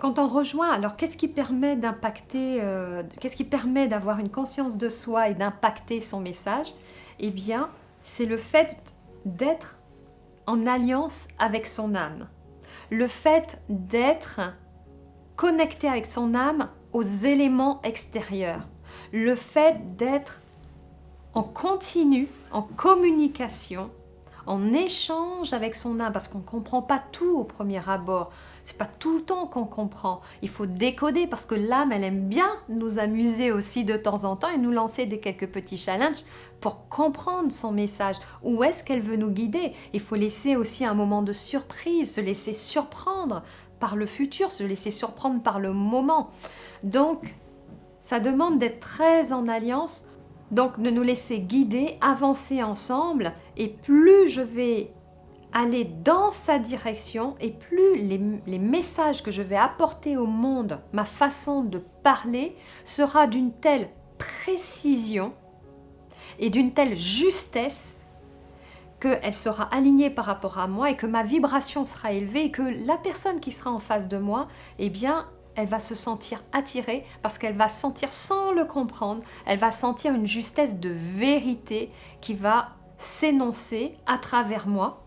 Quand on rejoint, alors qu'est-ce qui permet d'impacter, qu'est-ce qui permet d'avoir une conscience de soi et d'impacter son message? Eh bien, c'est le fait d'être en alliance avec son âme. Le fait d'être connecté avec son âme aux éléments extérieurs. Le fait d'être en continu, en communication, en échange avec son âme, parce qu'on ne comprend pas tout au premier abord. C'est pas tout le temps qu'on comprend. Il faut décoder parce que l'âme, elle aime bien nous amuser aussi de temps en temps et nous lancer quelques petits challenges pour comprendre son message. Où est-ce qu'elle veut nous guider? Il faut laisser aussi un moment de surprise, se laisser surprendre par le futur, se laisser surprendre par le moment. Donc, ça demande d'être très en alliance. Donc, de nous laisser guider, avancer ensemble, et plus je vais aller dans sa direction, et plus les messages que je vais apporter au monde, ma façon de parler, sera d'une telle précision et d'une telle justesse qu'elle sera alignée par rapport à moi et que ma vibration sera élevée et que la personne qui sera en face de moi, eh bien, elle va se sentir attirée parce qu'elle va sentir sans le comprendre, elle va sentir une justesse de vérité qui va s'énoncer à travers moi.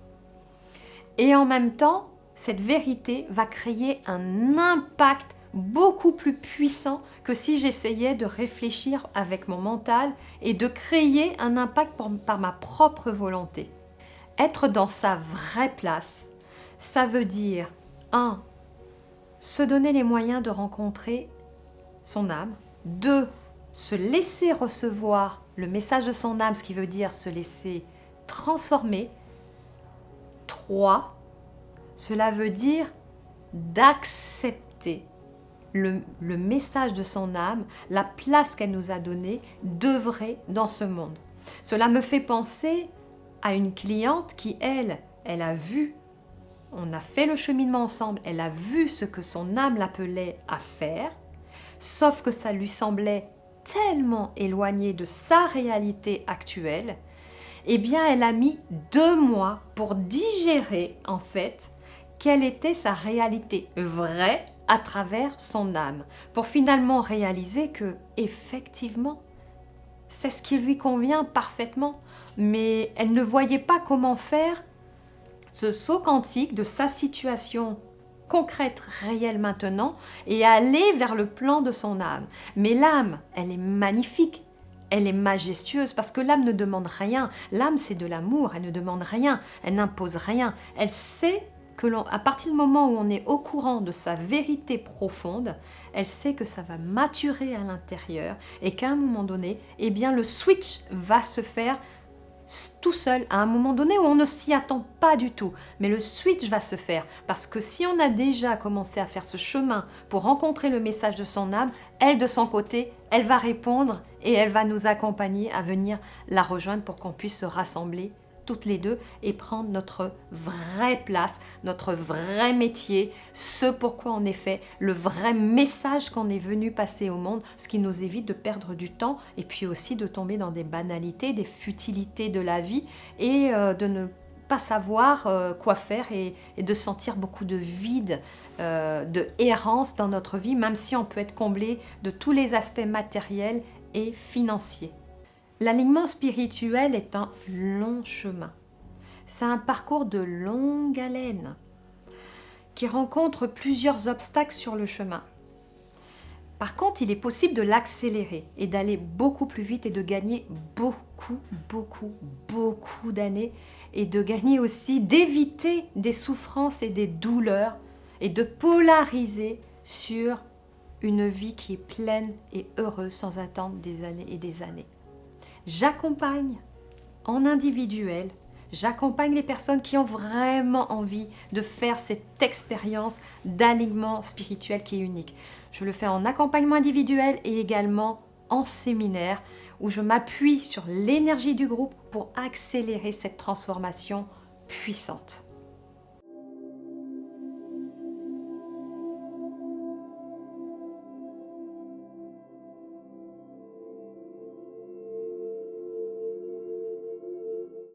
Et en même temps, cette vérité va créer un impact beaucoup plus puissant que si j'essayais de réfléchir avec mon mental et de créer un impact par ma propre volonté. Être dans sa vraie place, ça veut dire 1. Se donner les moyens de rencontrer son âme. 2. Se laisser recevoir le message de son âme, ce qui veut dire se laisser transformer. 3. Cela veut dire d'accepter le message de son âme, la place qu'elle nous a donnée, d'œuvrer dans ce monde. Cela me fait penser à une cliente qui, elle a vu, on a fait le cheminement ensemble, elle a vu ce que son âme l'appelait à faire, sauf que ça lui semblait tellement éloigné de sa réalité actuelle, eh bien elle a mis 2 mois pour digérer en fait quelle était sa réalité vraie à travers son âme, pour finalement réaliser que effectivement c'est ce qui lui convient parfaitement, mais elle ne voyait pas comment faire ce saut quantique de sa situation concrète, réelle maintenant, et aller vers le plan de son âme. Mais l'âme, elle est magnifique, elle est majestueuse, parce que l'âme ne demande rien. L'âme, c'est de l'amour, elle ne demande rien, elle n'impose rien. Elle sait que à partir du moment où on est au courant de sa vérité profonde, elle sait que ça va maturer à l'intérieur et qu'à un moment donné, eh bien, le switch va se faire tout seul à un moment donné où on ne s'y attend pas du tout. Mais le switch va se faire parce que si on a déjà commencé à faire ce chemin pour rencontrer le message de son âme, elle de son côté, elle va répondre et elle va nous accompagner à venir la rejoindre pour qu'on puisse se rassembler toutes les deux et prendre notre vraie place, notre vrai métier, ce pourquoi on est fait, le vrai message qu'on est venu passer au monde, ce qui nous évite de perdre du temps et puis aussi de tomber dans des banalités, des futilités de la vie et de ne pas savoir quoi faire et de sentir beaucoup de vide, de errance dans notre vie, même si on peut être comblé de tous les aspects matériels et financiers. L'alignement spirituel est un long chemin. C'est un parcours de longue haleine qui rencontre plusieurs obstacles sur le chemin. Par contre, il est possible de l'accélérer et d'aller beaucoup plus vite et de gagner beaucoup d'années et de gagner aussi, d'éviter des souffrances et des douleurs et de polariser sur une vie qui est pleine et heureuse sans attendre des années et des années. J'accompagne en individuel, j'accompagne les personnes qui ont vraiment envie de faire cette expérience d'alignement spirituel qui est unique. Je le fais en accompagnement individuel et également en séminaire où je m'appuie sur l'énergie du groupe pour accélérer cette transformation puissante.